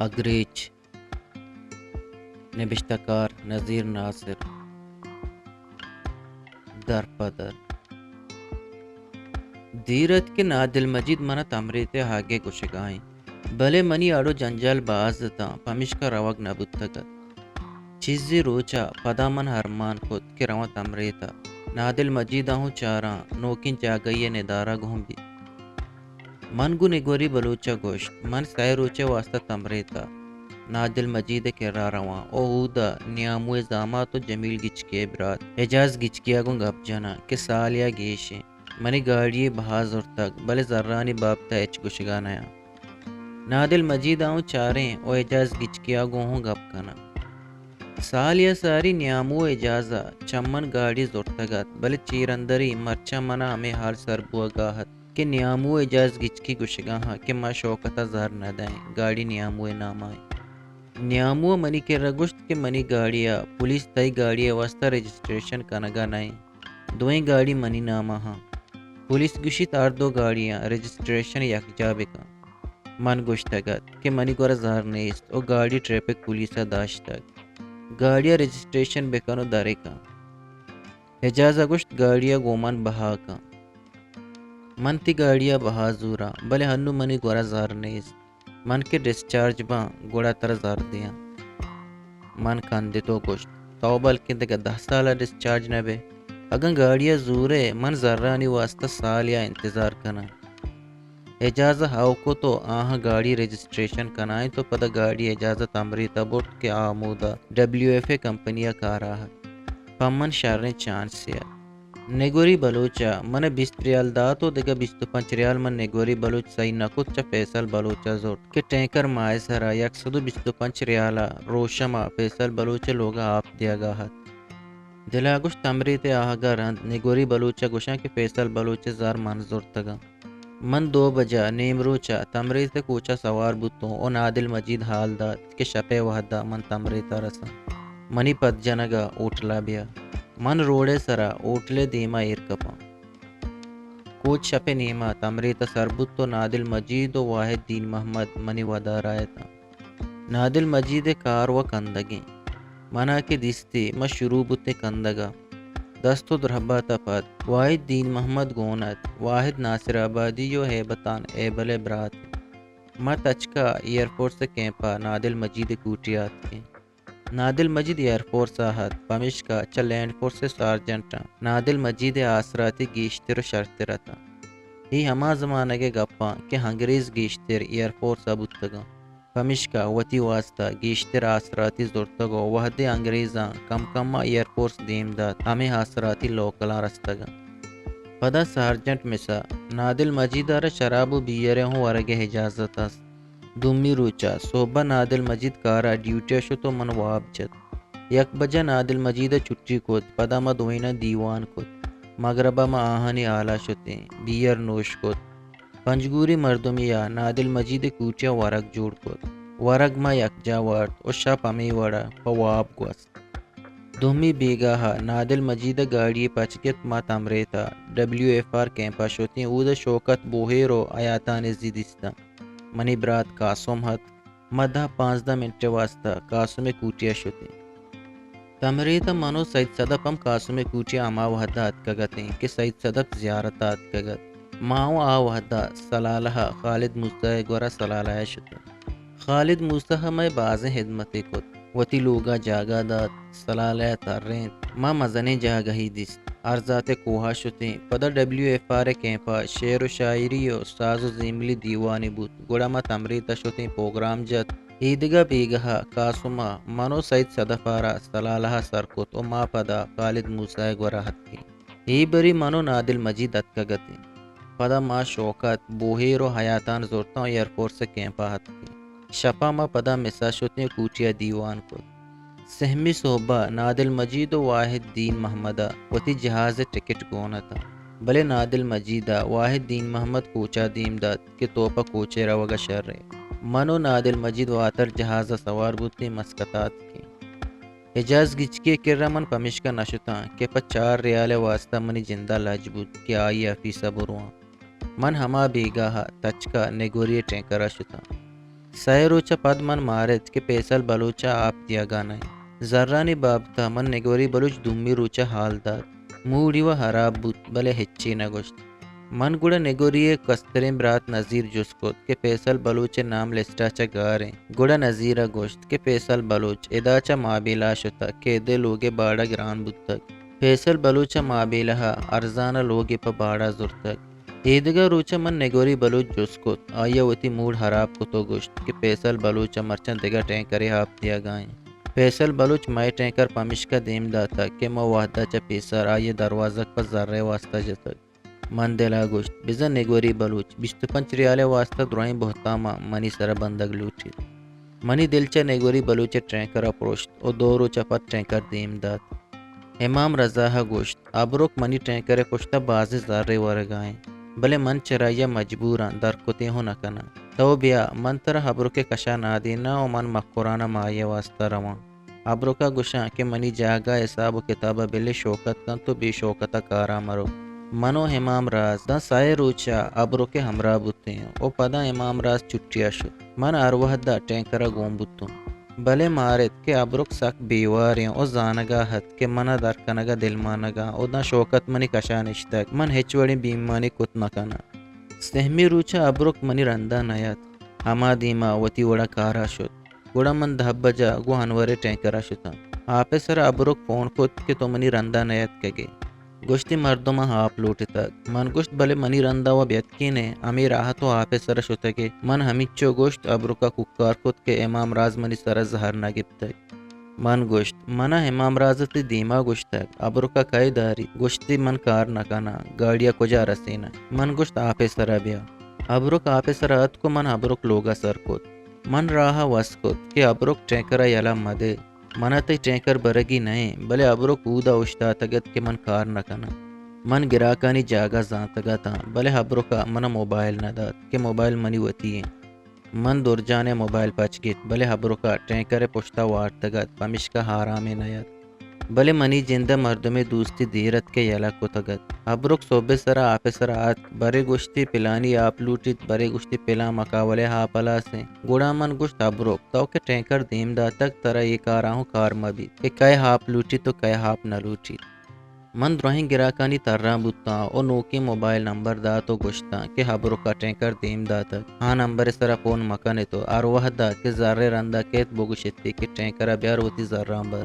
اگریچ نبشتہ کار نذیر ناصر در پدر دیرت کے نادل مجید منا تمریتے ہاگے گوشگائیں بلے منی آڑو جنجال باز تا پمشکا روگ نبوتگت چیزی روچا پدا من ہرمان خود کے رواں تمریتا نادل مجیدہ ہوں چاراں نوکن چاگئی ندارہ گھوم بھی من گو نگوری بلوچا گوشت من سائے روچے واسطہ تمریتا نادل مجید کے را رواں او اودا نیاموے زامات و جمیل گچ کے برات اجاز گچ کیا گوں گپ جنا کہ سالیا گیشیں منی گاڑی بہاز اور تک بلے ذرانی بابتا اچ گشگا نیا نادل مجید آؤں چاریں او اجاز گچ کیا گوں ہوں گپ کنا سالیا ساری نیامو اجازہ چمن گاڑی زورتگت بلے چیرندری مرچا منا ہمیں حال سر بوا گاہت کہ نیامو اجاز گچ کی گشگا ہاں کہ ما شوکتا زہر نہ دائیں گاڑی نیاموے نامائیں نیامو منی کے رگشت کے منی گاڑیا پولیس تائی گاڑیا واسطہ رجسٹریشن کنگا نائیں دوئیں گاڑی منی نامہ ہاں پولیس گشت آر دو گاڑیاں رجسٹریشن یکجا بکا من گشتگت کہ منی گورا زہر نیست او گاڑی ٹریفک پولیسا داشتگ گاڑیا رجسٹریشن بکنو دارے کا اجازہ گشت گاڑیا گومن بہا کا من تی گاڑیا بہا زورا بلے ہنو منی گورا زہر نیست من کے ڈسچارج باں گوڑا تر زار دیا من کاندے تو گشت تو بلکہ دگا 10 سالہ ڈسچارج نہ بے اگن گاڑیا زورے من ذرانی واسطہ سالیا انتظار کنا اجازہ ہاو کو تو آہاں گاڑی رجسٹریشن کنائیں تو پدا گاڑی اجازت امریتا بوٹ کے آمودہ WFA کمپنیا کارا ہے پمن شارنے چانس سیا نگوری بلوچا من 20 ریال دا تو دگا 25 ریال من نگوری بلوچ سی نکوت چا فیصل بلوچا زوٹ کہ ٹینکر مائے سرا 125 ریالا روشما فیصل بلوچ لوگا آپ دیا گا ہے دلا گوش تمریتے آہگا رند نگوری بلوچا گوشاں کہ فیصل بلوچ زار منظور تگا من 2 بجا نیم روچا تمریتے کوچا سوار بوتوں او نادل مجید حال داد کہ شپے وحدہ من تمریتا رسا منی پد جنگا اوٹلا بیا من روڑے سرا اوٹلے دیما ایرکپا کوچ شپے نیما تمریتا سربت تو نادل مجید و واحد دین محمد منی ودار آئے تا نادل مجید کار و کندگیں منا کے دستے ما شروع بتے کندگا دستو درہبا تپت واحد دین محمد گونت واحد ناصر آبادی جو ہے بتان اے بلے برات ما تچکا ایئر فورس کیمپا نادل مجید کوٹیات کے نادل مجید ایئر فورس آہت پمشکا چا لینڈ فورس سارجنٹا نادل مجید آسراتی گیشتر شرطر تا ہی ہما زمانہ کے گپاں کہ ہنگریز گیشتر ایئر فورس ابوتگا پمشکا وتی واسطہ گیشتر آسراتی زورتگو وحدے انگریزاں کم کما ایئر فورس دیم داد ہمیں آسراتی لوکلاں رستگا پدا سارجنٹ مسا نادل مجیدار شراب و بیئرے ہوں ورگے اجازت اس دمی روچا صوبہ نادل مجید کارا ڈیوٹی شو تو من واب جت 1 بجا نادل مجید چھٹی کت پدا ما دوئینہ دیوان کت مغربہ ما آہنی آلہ شتے بیئر نوش کت پنجگوری مردمیا نادل مجید کوٹیا ورگ جوڑ کت ورگ ما یکجا ورد او شپ امی وڑا پواب گوست دومی بیگاہا نادل مجید گاڑی پچکت ما تمریتا WFR کیمپا شوتیں اود شوکت بوہیرو آیاتان زیدستا منی برات قاسم حد مدہ 15 منٹ واسطہ قاسم کوٹیا شوتیں تمریتا منو سید صدق ہم قاسم کوٹیا اما وحدات کگتیں کہ سید صدق زیارتات کگت ماؤں آ وحدہ سلالہ خالد موسیٰ گورا سلالہ شتے خالد موسیٰ ہمیں بازیں خدمت کت وتی لوگا جاگا داد سلالہ ترین ما مزنے جاگہی دست ارزات کوہا شتیں پدا WFR کیمپا شعر و شاعری و ساز و زیملی دیوانی بود گوڑا ما تمریتا شتیں پروگرام جت ایدگا بیگہا قاسمہ منو سید صدفارا سلالہ سرکت و ما پدا خالد موسیٰ گورا حد کی ای بری منو نادل مجید اتکگتیں پدا ما شوکت بوہیر و حیاتان زورتاں ایئر فورس کیمپا حد کی شپا ما پدا مسا شتیں کوٹیا دیوان کو سہمی صوبہ نادل مجید و واحد دین محمدہ وتی جہاز ٹکٹ گونا تھا بلے نادل مجیدہ واحد دین محمد کوچا دیم داد کہ توپا کوچے روگا شر رہے منو نادل مجید واتر جہازہ سوار بوتی مسکتات کی اجاز گچ کے کرمن پمشکا نشتاں کہ 4 ریال واسطہ منی جندہ لاجبود کہ آئی افیسہ بروان من ہما بیگاہا تچکا نگوری ٹینکرہ شتا سایه روچا پد من مارد که پیسل بلوچا آپ دیا گانای. زرانی بابتا من نگوری بلوچ دومی روچا حال داد. موڑی و حراب بود بله هچی نگوشت. من گوڑا نگوری کسترین برات نظیر جس کود که پیسل بلوچ نام لسٹا چا گاریں. گوڑا نظیرہ گوشت که پیسل بلوچ ادا چا مابیلا شتا که ده لوگے باڑا گران بود تک. پیسل بلوچ مابیلها ارزانا لوگی پا باڑا زور تک. ایدگا روچا من نگوری بلوچ جس کود آیا وتی موڑ حراب کتو گوشت که پیسل بلوچ مرچن دگا ٹینکری ہاپ دیا گائیں. پیسل بلوچ مائی ٹینکر پمشکا دیم داتا که ما وحدہ چا پیسر آیا دروازہ پر ذرے واسطہ جتک. من دلا گوشت بزن نگوری بلوچ 25 ریال واسطہ دروائیں بہتاما منی سر بندگ لوٹی. منی دلچا نگوری بلوچ ٹینکر اپروشت او دو روچا پت ٹینکر دیم دات. امام رضا گوشت ابروک منی ٹینکر پشتا بازی ذرے ورگائیں. بلے من چرایا مجبوران در کتے ہو نکنا. تو بیا من تر حبرو کے کشا نہ دینا او من مقرانا مایہ واسطہ رواں. حبرو کا گشاں کہ منی جاگا حساب و کتابہ بلے شوکت کن تو بے شوکتا کارا مرو. منو امام راز دا سائے روچا ابرو کے ہمراہ بوتے ہیں او پدا امام راز چٹیا شد. من اروہ دا ٹینکرا گوم بوتوں. بلے مارت کہ ابروک سک بیواریں او زانگا حد کہ منا درکنگا دل مانگا او دا شوکت منی کشا نشتک من ہچوڑی بیمانی کت نکنا. سہمی روچا ابروک منی رندہ نیت. ہما دیما وتی وڑا کارا شد. گوڑا من دہب بجا گو ہنورے ٹینکرا شتا. آپ سر ابروک فون کت کہ تو منی رندہ نیت کگے. گوشتی مردم ہاپ لوٹی تک. من گوشت بلے منی رندہ و بیتکینے امی راہ تو آپ سر شتگے. من ہمیچو گوشت ابروکا ککار کت کہ امام راز منی سر زہر نگب تک. من گوشت منا امام راز تی دیما گوشتک ابروکا کئی داری. گوشتی من کار نکانا گاڑیا کجا رسینا. من گوشت آپ سر بیا. ابروک آپ سر ات کو من ابروک لوگا سر کت. من راہ وس کت کہ ابروک ٹینکرا یلا مدے. منا تی ٹینکر برگی نہیں بلے ابرو کودا اشتا تگت کہ من کار نکنا. من گراکانی جاگا زانتگا تا بلے ابرو کا منا موبائل نہ داد کہ موبائل منی وتی ہیں. من دور جانے موبائل پچ گیت بلے ابرو کا ٹینکر پشتا وار تگت پمش کا حرام نیت. بلے منی جندہ مردم دوستی دیرت کے یلا کو تگت. ابروک صوبے سرا آپ سرا آت برے گشتی پلانی آپ لوٹیت برے گشتی پلا مکاولے ہا پلا سے. گوڑا من گشت ابروک تو کہ ٹینکر دیم دا تک ترا یہ کاراہوں کار مبی کہ کئے ہاپ لوٹی تو کئے ہاپ نہ لوٹی. من دروہیں گراکانی ترہ بوتا او نوکی موبائل نمبر دا تو گشتا کہ ابرو کا ٹینکر دیم دا تک. ہاں نمبر سرا فون مکانے تو اروہ دا کہ ذرے رندہ کیت بوگشتی کہ ٹینکر بیار ہوتی ذرہ بر.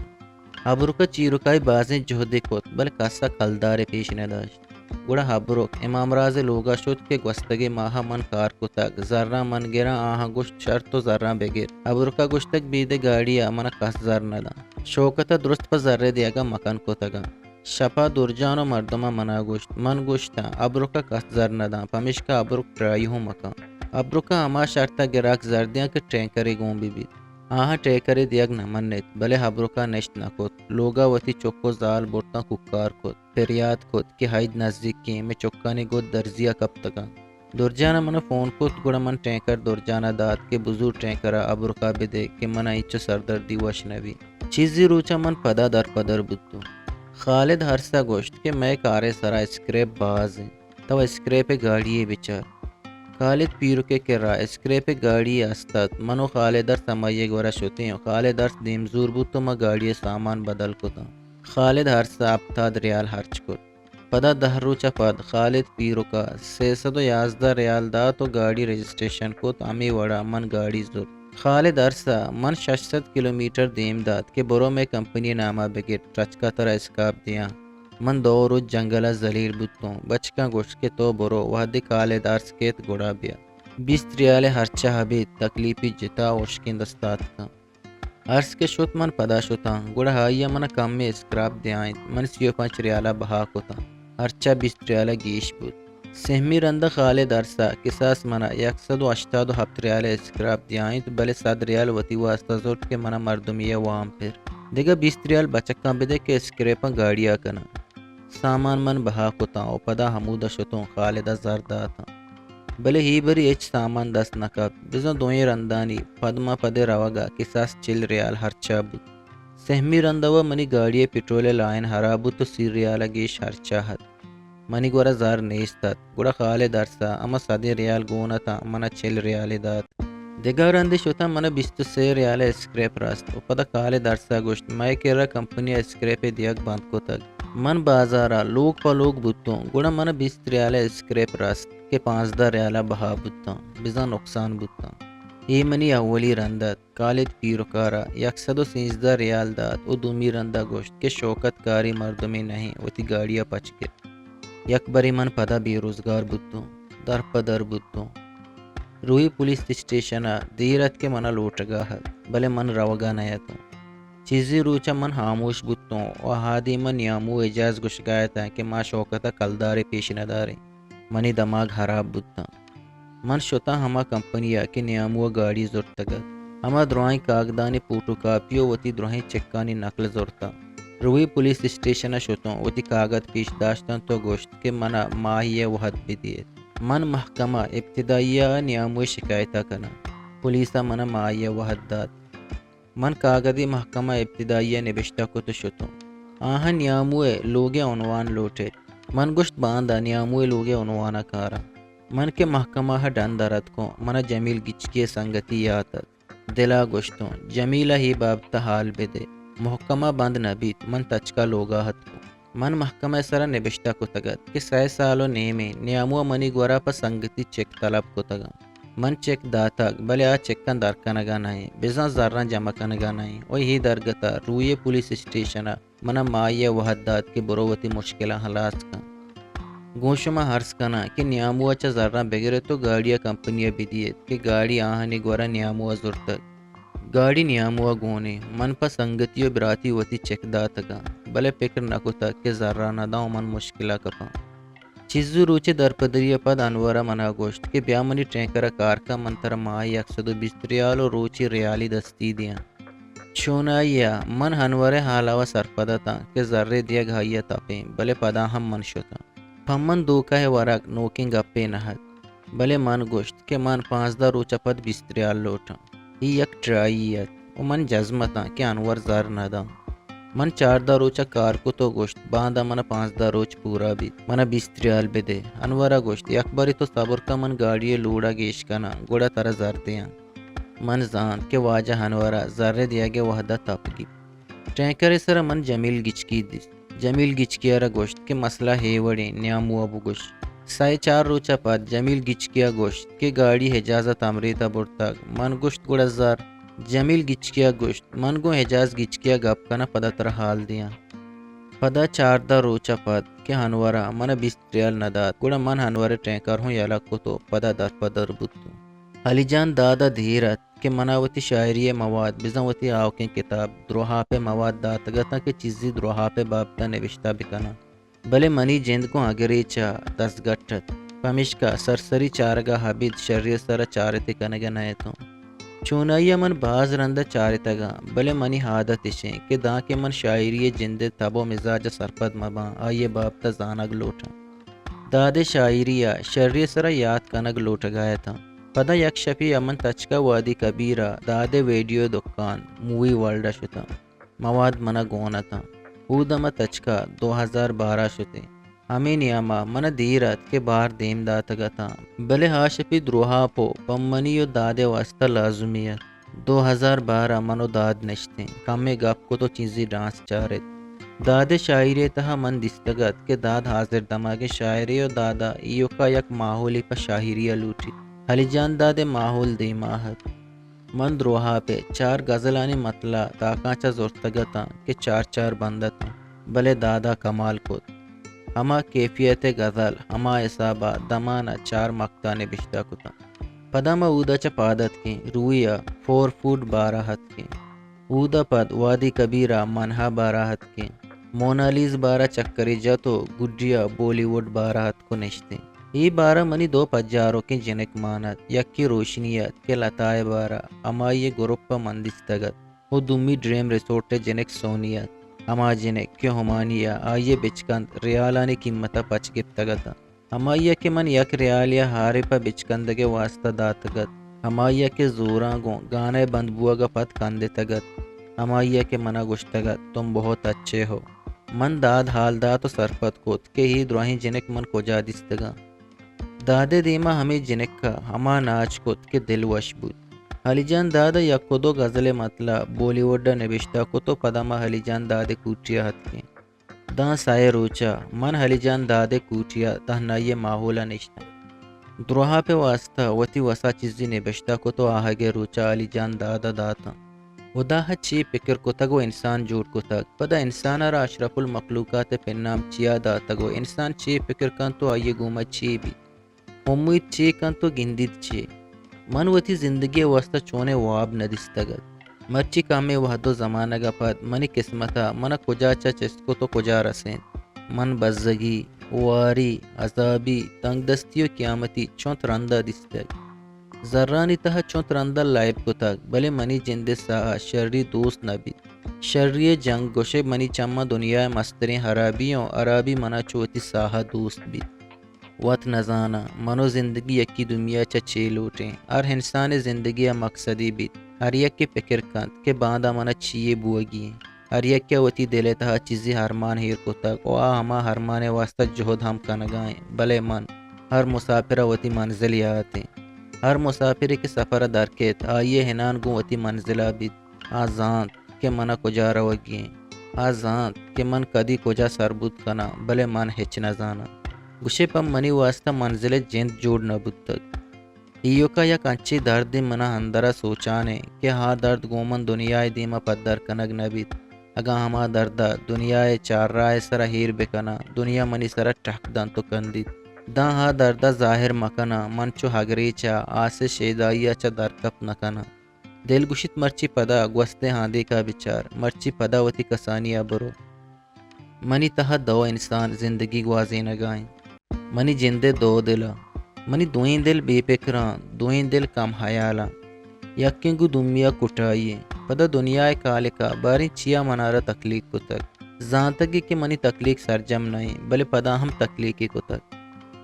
ابروکا چیروکائی بازیں جہدے کت بل کسا کلدار پیش نداشت. گوڑا ابروک امام راز لوگا شد کہ گوستگی ماہا من کار کتک ذرہ من گرا آہا گوشت شرط تو ذرہ بگر. ابروکا گوشتک بیدے گاڑیا من کس ذر ندا. شوکتا درست پا ذرے دیا گا مکان کتگا. شپا درجانو مردما منا گوشت. من گوشتا ابروکا کس ذر ندا پمش کا ابروک ٹرائی ہوں مکان. ابروکا اما شرطا گراک زر دیا کہ ٹینکری گون بی بید. آہا ٹیکری دیگ نہ منت بلے ابروکا نشت نہ کت. لوگا وتی چوکو زال برتا ککار کت فریاد کت کہ حید نزدیک کی میں چوکانی گود درزیا کب تکا. درجانا من فون کت گوڑا من ٹینکر درجانا داد کہ بزرگ ٹینکرا ابروکا بدے کہ منا ایچو سردردی وشنوی. چیزی روچا من پدا در پدر بودتو. خالد ہرسا گوشت کہ میں کارے سرا اسکریپ باز ہیں تو اسکریپ گاڑی بچار. خالد پیرو کے کرا اسکریپ گاڑی استاد منو خالدر سمائے گورا شوتے ہیں. خالدر دیم زور بود تو ما گاڑی سامان بدل کتا. خالد ہر ساپتاد ریال ہرچ کت. پدا 10 روچا پد خالد پیرو کا 311 ریال دا تو گاڑی رجسٹریشن کت امی وڑا من گاڑی زور. خالد ارسا من 600 کلومیٹر دیم داد کہ برو میں کمپنی نامہ بگیٹ ٹچ کا طرح اسکاپ دیا. من دو روز جنگلہ زلیل بودتوں بچکا گوشت کے تو برو وحدی کالے دارس کیت گوڑا بیا. 20 ریال ہرچہ حبید تکلیفی جتا وشکین دستات کا. عرض کے شت من پدا شتا گوڑا ہائیا من کم میں اسکراپ دیائیں. من 35 ریالہ بہا کتا ہرچہ 20 ریالہ گیش بود. سہمی رندہ خالد ارسا کساس منا 187 ریال اسکراپ دیائیں تو بلے 100 ریال وتی واسطہ زوٹ کے منا مردمیہ وام پھر دیگا 20 ریال بچکاں بدے کے اسکریپاں گاڑیا کنا. سامان من بہا کتا او پدا حمودہ شتوں خالدہ زردہ تھا بلے ہی بری ایچ سامان دست نکاب. بزن دوئیں رندانی پدما پدے روگا کساس 40 ریال ہرچہ بود. سہمی رندہ و منی گاڑی پیٹرول لائن حرابو تو 30 ریال گیش ہرچہ حد. منی گورا زار نیستاد گوڑا خالد ارسا اما 100 ریال گونا تا منا 40 ریال داد. دگارندی شوتا من 23 ریال اسکریپ راست و پدا کال درسا گوشت مای کرا کمپنی اسکریپ دیاگ بند کو تک من بازارا لوگ پا لوگ بودتوں گوڑا من 20 ریال اسکریپ راست کہ 15 ریالا بہا بودتاں بزا نقصان بودتاں ای منی اولی رندت کالد پیروکارا 113 ریال داد و دومی رندہ گوشت کہ شوکت کاری مردمی نہیں وتی گاڑیا پچ کے یک بری من پدا بے روزگار بودتوں در پدر بودتوں روئی پولیس اسٹیشنا دیرت کے منا لوٹ گا ہے بلے من روگا نیا تو چیزی روچا من خاموش بودتوں و ہادی من یامو اجاز گش گایا تھا کہ ما شوکتا کلدارے پیش ندارے منی دماغ خراب بودتا من شتا ہما کمپنیا کہ نیامو گاڑی زورتگا ہما دروائیں کاغدانی پوٹو کاپیو وتی دروائیں چکانی نقل زورتا روئی پولیس اسٹیشنا شتوں وتی کاغذ پیش داشتن تو گوشت کہ منا ماہی وحد بدیت من محکمہ ابتدائیہ نیامو شکایتا کنا پولیسا من ماہی وحد داد من کاغذی محکمہ ابتدائیہ نبشتہ کو تو شتوں آہن نیاموے لوگے عنوان لوٹے من گشت باندھا نیاموے لوگے عنوانا کارا من کے محکمہ ڈن درد کو من جمیل گچ کے سنگتی یاتت دلا گشتوں جمیلہ ہی بابتا حال بے دے محکمہ بند نبیت من تچکا لوگا ہت کو من محکمہ سرا نبشتہ کو تگت کہ 6 سالو نیمے نیامو منی گورا پا سنگتی چیک طلب کو تگا من چیک داتا بلے آ چیکن در کنگا نہیں بزن زرن جمع کنگا نہیں اور ہی درگتا روئے پولیس اسٹیشنا منا مائی وحدات کے بروتی مشکلہ حلاس کا گوشما ہرس کنا کہ نیامو اچھا زرن بگرے تو گاڑیا کمپنیا بدیت کہ گاڑی آہنی گورا نیامو زورتک گاڑی نیامو گونے من پا سنگتیو براتی وتی چیک داتا گا بلے فکر نکو تا کہ زرن نداؤ من مشکلہ کپا چیزو روچے در پدری پد انورا منا گوشت کہ بیا منی ٹینکر کار کا منتر ماہی 120 ریال و روچی ریالی دستی دیا چونائیا من ہنورے حالاوہ سرپدا تا کہ ذرے دیا گھائیا تاپیں بلے پدا ہم من شتا پمن دوکہ ورق نوکنگ اپے نہت بلے من گوشت کہ من 15 روچا پد 20 ریال لوٹا ہی یک ٹرائیت و من جزمتا کہ انور زر ندا من 14 روچا کار کو تو گوشت باندھا من 15 روچ پورا بھی من 20 ریال بے دے انورا گوشت یک باری تو صبر کا من گاڑی لوڑا گیش کنا گوڑا ترا زر دیا من زان کہ واجہ انورا زر دیا گے وحدہ تپ کی ٹینکر سر من جمیل گچ کی دس جمیل گچ کیا را گوشت کہ مسئلہ ہے وڑے نیامو ابو گوش 4.5 روچا پاد جمیل گچ کیا گوشت کہ گاڑی حجازت امریتا بڑتا من گوشت گوڑا زر جمیل گچ کیا گوشت من گو حجاز گچ کیا گپ کنا پدا تر حال دیا پدا 14 روچا پد کہ ہنورا من 20 ریال نداد گوڑا من ہنورے ٹینکر ہوں یالا کو تو پدا در پدر بودتو علی جان دادا دھیرت کہ مناوتی شاعری مواد بزنوتی آوکیں کتاب دروہا پہ مواد داتگتا کہ چیزی دروہا پہ بابتا نوشتہ بکنا بلے منی جند کو اگریچا دستگٹت پمشکا سرسری چارگا حبید شریع سر چارتی کنگا نئے تو چونائیا من باز رندہ چارتا گا بلے منی عادت اشیں کہ دا کہ من شاعری جند تب و مزاج سرپد مباں آئیے بابتا زانگ لوٹا دادے شاعریہ شریع سر یاد کنگ لوٹ گایا تھا پدا یک شفی امن تچکا وادی کبیرہ دادے ویڈیو دکان مووی ورلڈ شتا مواد منا گونا تھا اودما تچکا 2012 شتے ہمیں نیاما من دیرت کے باہر دیم داتگا تھا بلے ہا شفی دروہا پو پمنیو دادے واسطہ لازمیت 2012 منو داد نشتے کم میں گپ کو تو چیزی ڈانس چارت دادے شاعری تہا من دستگت کہ داد حاضر دماغے شاعری و دادا ایو کا یک ماحولی پا شاہریہ لوٹی علی جان دادے ماحول دی ماہت من دروہا پہ 4 غزلانی مطلع تاکانچا زورتگتا کہ 4 بندہ تھا بلے دادا کمال کو ہما کیفیت غزل ہما حسابہ دمانا 4 مقتانے بشتہ کتا پدا ما اودا چا پادت کی رویا 4 فوٹ 12 ہتھ کی اودا پد وادی کبیرہ منہا 12 ہتھ کی مونالیز 12 چکری جاتو گڈیا بولی ووڈ 12 ہتھ کو نشتے ای 12 منی 2 پجاروں کے جنک مانت یک کی روشنیت کے لتائے 12 امائی گروپ مندستگت و دمی ڈریم ریسورٹ جنک سونیت اما جنک کے ہمانیہ آئیے بچکند ریالانی قیمتا پچ گپتگتا ہمائیہ کے من یک ریالیا ہارے پا بچکندگے واسطہ داتگت ہمائیہ کے زوراں گو گانے بند بوا گا پت کندے تگت ہمائیہ کے منا گشتگت تم بہت اچھے ہو من داد حال دا تو سرپت کوت کہ ہی دروہیں جنک من کجا دستگا دادے دیما ہمیں جنک کا ہما ناچ کت کے دل وش بود حلیجان دادا یا کدو غزل مطلب بالی ووڈ نوشتہ کتو پدما حلیجان دادے کوٹیا ہت کے داں سائے روچا من حلیجان دادے کوٹیا تہنائی ماحولا نشتا دروہا پہ واسطہ وتی وسا چیزی نبشتہ کتو آہگے روچا حلیجان دادا داتا ودا چی فکر کتگو انسان جوڑ کتگ پدا انسان را اشرف المخلوقات پنام چیا داتگو انسان چی فکر کن تو آئیے گوما چی بھی امید چی کن تو گندید چی من وتی زندگی واسطہ چونے واب ندستگد مرچی کامے وحدو زمانہ گا پد منی قسمتا من کجا چا چسکو تو کجا رسین من بزگی واری عذابی تنگ دستی و قیامتی چون ترندہ دستگ ذرانی تہا چون ترندہ لائب کتگ بلے منی جند سا شرری دوست نبی شرری جنگ گوشے منی چما دنیا مسترین حرابیوں عرابی منا چوتی ساہا دوست بھی وط نزانا منو زندگی یکی دنیا چچے لوٹیں ہر انسان زندگی مقصدی بھی ہر یک کے فکر کند کہ باندھا منا چیئے بوگی ہر یک کیا وتی دلے تہا چیزی ہرمان ہیر کو تک او ہما ہرمان واسطہ جہد ہم کنگائیں بلے من ہر مسافرہ وتی منزل یاتیں ہر مسافر کے سفر درکیت آئیے ہنان گو وتی منزلہ بھی آزانت کہ منا کجا روگیں آزانت کہ من کدی کجا سربود کنا بلے من ہچ نہ زانا گوشے پم منی واسطہ منزل جند جوڑ نہ بتک ایو کا یک انچی درد منا اندرا سوچانے کہ ہاں درد گومن دنیا دیما پدر کنگ نبیت اگا ہما دردہ دنیا چار رائے سرا ہیر بکنا دنیا منی سرا ٹھک دان تو کندید داں ہا دردہ ظاہر مکنا منچو ہگری چا آسے شیدائی چا درکپ نکنا دل گوشت مرچی پدا گوستے ہاندے کا بچار مرچی پدا وتی کسانیا برو منی تہا دو انسان زندگی گوازی نگائیں منی جندے دو دلا منی دوئیں دل بے پکران دوئیں دل کم حیالا یکیں گو دنیا کٹائیے پدا دنیا کالکا باری چیا منارا تخلیق کو تک زانتگی کہ منی تخلیق سرجم نہیں بلے پدا ہم تخلیقی کو تک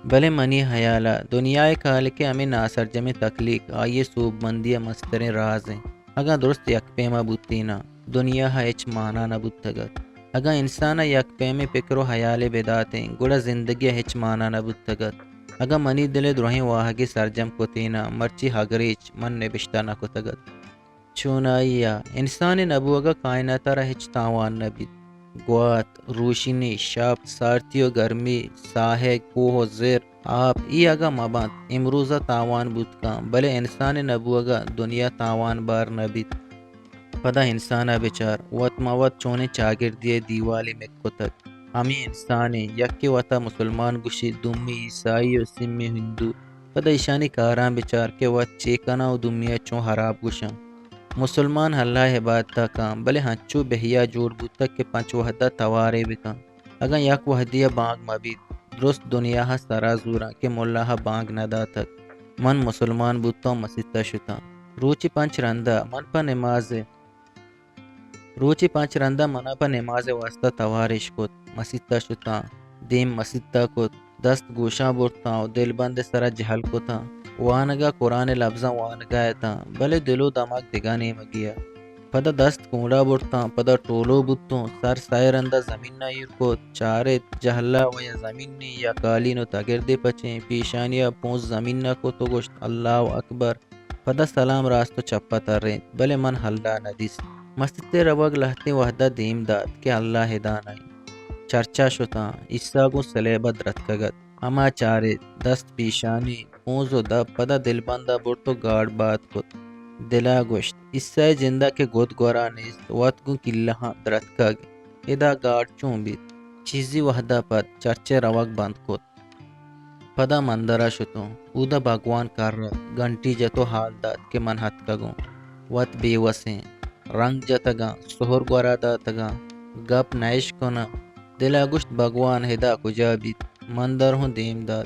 بلے منی حیالا دنیا کالکے ہمیں ناسرجم تخلیق آئیے صوب مندی مستریں راز ہیں اگا درست یک پیما بوتینا دنیا ہچ مانا نہ بوتگت اگا انسانا یک پیمے پکرو حیال بداتیں گڑا زندگی ہچ مانا نہ بوتگت اگا منی دل دروہیں واہگی سرجم کو تینا مرچی ہگریچ من نبشتہ نہ کو تگت چونائیا انسان نبو اگا کائناتا رہ ہچ تاوان نبید گوات روشنی شب سارتی و گرمی ساہے کوہ زیر آپ ای اگا مبند امروزہ تاوان بود کام بلے انسان نبو اگا دنیا تاوان بار نبید پدا انسانا بچار وط موت چونے چاگر دیے دیوالی مکو تک ہمیں انسانے یکی وطا مسلمان گوشی دمی عیسائی و سمی ہندو پدا ایشانی کاران بچار کے وط چیکنا و دمیا چون حراب گوشاں مسلمان اللہ عبادتہ کام بلے ہنچو بہیا جوڑ بوتک کے پنچ وحدہ توارے بکن اگا یک وحدیہ بانگ مبید درست دنیا ہا سرا زورا کہ ملا ہا بانگ ندا تک من مسلمان بوتا مسیطہ شتا روچی پنچ رندہ من پا نماز روچی پنچ رندہ منا پا نماز واسطہ توارش کت مسیطہ شتا دیم مسیطہ کت دست گوشاں برتا دل بند سرا جہل کتا وانگا قرآن لفظاں وانگا ایتا بلے دلو دماغ دگانے مگیا پدا دست کونڈا برتا پدا ٹولو بتوں سر سائرندہ زمین نہ کو چارے جہلا و یا زمین نی یا کالین و تگردے پچیں پیشانیا پونس زمین نہ کو تو گوشت اللہ اکبر پدا سلام راستو چپا تر رہیں بلے من حلہ ندیس مستتے روگ لہتے وحدہ دیم داد کہ اللہ ہدانائی چرچا شتا عیسیٰ کو سلیبت رتکگت ہما چارے دست پیشانی پونز و دب پدا دل بندہ برتو گاڑ بات کت دلا گوشت عیسیٰ جندہ کے گود گورا نیست وات گو کلہاں درتکگ ادا گاڑ چون بیت چیزی وحدہ پد چرچے روگ بند کت پدا مندرہ شتوں اودا بھگوان کر رت گھنٹی جتو حال داد کہ من ہت کگوں وات بے وسیں رنگ جتگاں سہر گورا داتگاں گپ نائش کنا دلا گوشت بھگوان ہدا کجا بیت مندر ہوں دیم داد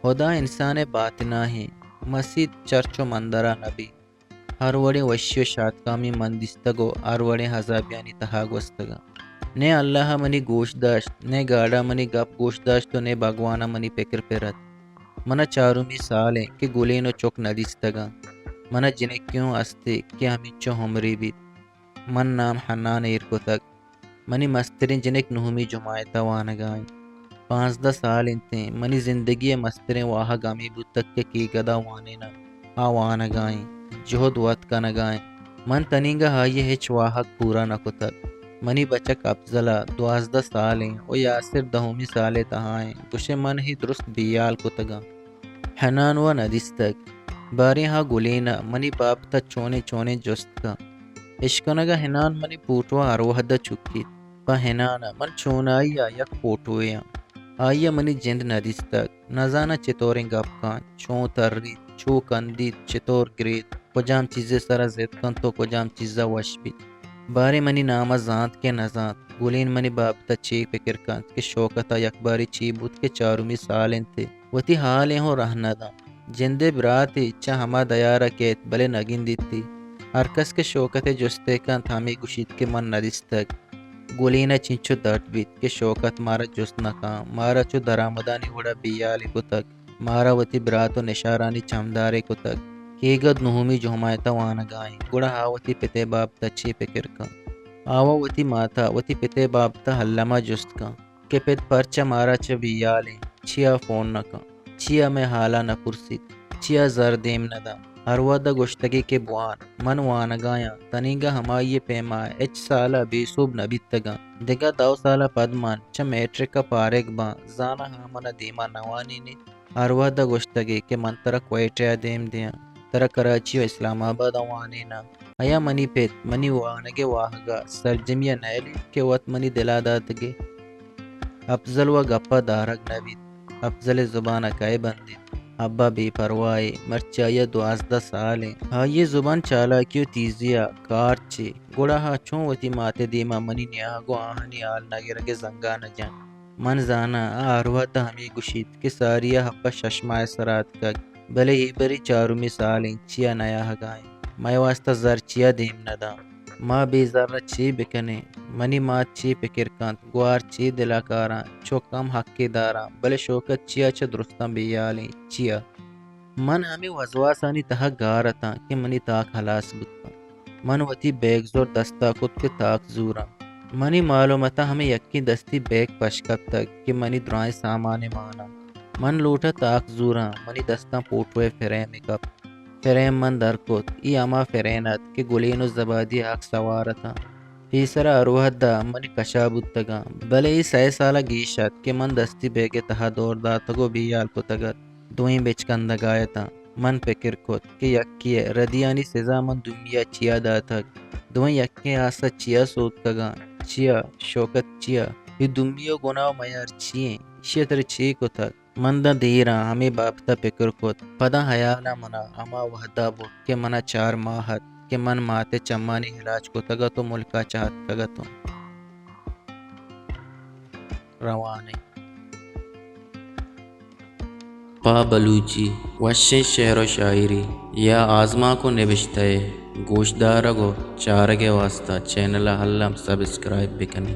خدا انسان باطنہ ہیں مسجد چرچ و مندرہ نبی ہر وڑے وشی و شادکامی مندستگو ہر وڑے حضابیانی تہا گوستگا نے اللہ منی گوشت داشت نے گاڑا منی گپ گوشت داشت تو نے بھگوانا منی پکر پیرت منا چارومی سالیں کہ گلین و چک ندستگا منا جنے کیوں استے کہ ہمیں چو ہمری بیت من نام حنان ایرکو تک منی مسترین جنک نہمی جماعتہ وانگائیں 15 سال انتیں منی زندگی مسترین واہا گامی بوتک کے کی گدا وانے نا آوانگائیں جهد وات کنگائیں من تنینگا ہائی ہچ واحق پورا نکتک منی بچک افضلا 12 سالیں و یاسر 10 سالے تہائیں گوشے من ہی درست بیال کتگا حنان و ندستک باری ہا گلینا منی باب تا چونے چونے جست کا اشکنگا حنان منی پوٹوا اروہدہ چکیت پا حنانا من چونائیا یک پوٹویا آئیا منی جند ندستک نزانا چطوریں گپ کان چون ترید چو کندید چطور گرید کجام چیزیں سرا زد کن تو کجام چیزا وش بید بارے منی نامہ زانت کے نزانت گولین منی بابتا چی فکر کانت کہ شوکتا یک باری چی بود کے 4 سالیں تھے وتی حالیں ہو رہنا دا جندے براتی چا ہما دیارہ کیت بلے نگین دیتی ہر کس کے شوکت جستے کانت ہمیں گوشید کے من ندستک گولینہ چنچو درد بیت کہ شوکت مارا جست نکام مارا چو درآمدانی وڑا بیالی کو تک مارا وتی براتو نشارانی چمدارے کو تک کیگد نہومی جو ہمایتا وانا گائیں گوڑا ہاوتی پتے بابتا چی پکر کن آوا وتی ماتا وتی پتے بابتا حلما جست کن کہ پت پرچا مارا چا بیالیں چیا فون نکن چیا میں حالا نہ پرسید چیا زردیم ندم ہر ودا گشتگی کے بوان من وانا گایا تنیگا ہمائی پیما اچ سالا بے صوب نبیتگا دگا 2 سالا پدمان چا میٹرک کا پارک با زانا ہمنا دیما نوانی نی ہر ودا گشتگی کے من ترا کوئٹیا دیم دیا ترا کراچی و اسلام آباد وانی نا ایا منی پیت منی وانگے واہگا سرجمیہ نیلی کہ وط منی دلا داتگے افضل و گپا دارگ نبید افضل زبان کائے بندید ابا بے پروائی مرچایا 12 سالیں ہاں یہ زبان چالا کیوں تیزیا کارچے گوڑا ہاں چون وتی ماتے دیما منی نیاگو آہنی آل نگرگے زنگا نہ جان من زانا آروا تا ہمیں گشید کہ ساریا حقا ششمائے سرات کا بلے ہی بری 4 سالیں چیا نیا ہگائیں میں واسطہ زر چیا دیم ندا ماں بے ذرہ چی بکنے منی مات چی پکر کانت گوار چی دلا کاراں چو کم حق کے داراں بلے شوکت چیا چا درستان بیالیں چیا من ہمیں وزواسانی تہا گارتا کہ منی تاک حلاس بکا من وتی بیگ زور دستا کت کے تاک زورا منی معلومتا ہمیں یکی دستی بیگ پشکت تک کہ منی درائیں سامان مانا من لوٹا تاک زورا منی دستا پوٹوے فریم کپ فریم من در کت ای اما فرینت کہ گلین و زبادی آگ سوارتا تیسرا اروحد دا منی کشا بودتگا بلے ای 6 سالہ گیشت کہ من دستی بیگے تہا دور داتگو بیال کو تگت دوئیں بچکندگایتا من پکر کت کہ یکی ردیانی سزا من دنیا چیا داتگ دوئیں یکی آسا چیا سوت کگا چیا شوکت چیا یہ دنیا گناہ میار چیئیں شیطر چی کو تک من دا دیرا ہمیں بابتا پکر کت پدا حیالا منا اما وحدہ بود کہ منا 4 ماہت کہ من ماتے چمانی ہلاج کو تگا تو ملکا چاہت کگا تو روانے پا بلوچی وشیں شعر و شاعری یا آزما کو نبشتے گوشدارگو چارگے واسطہ چینل حلم سبسکرائب بکنے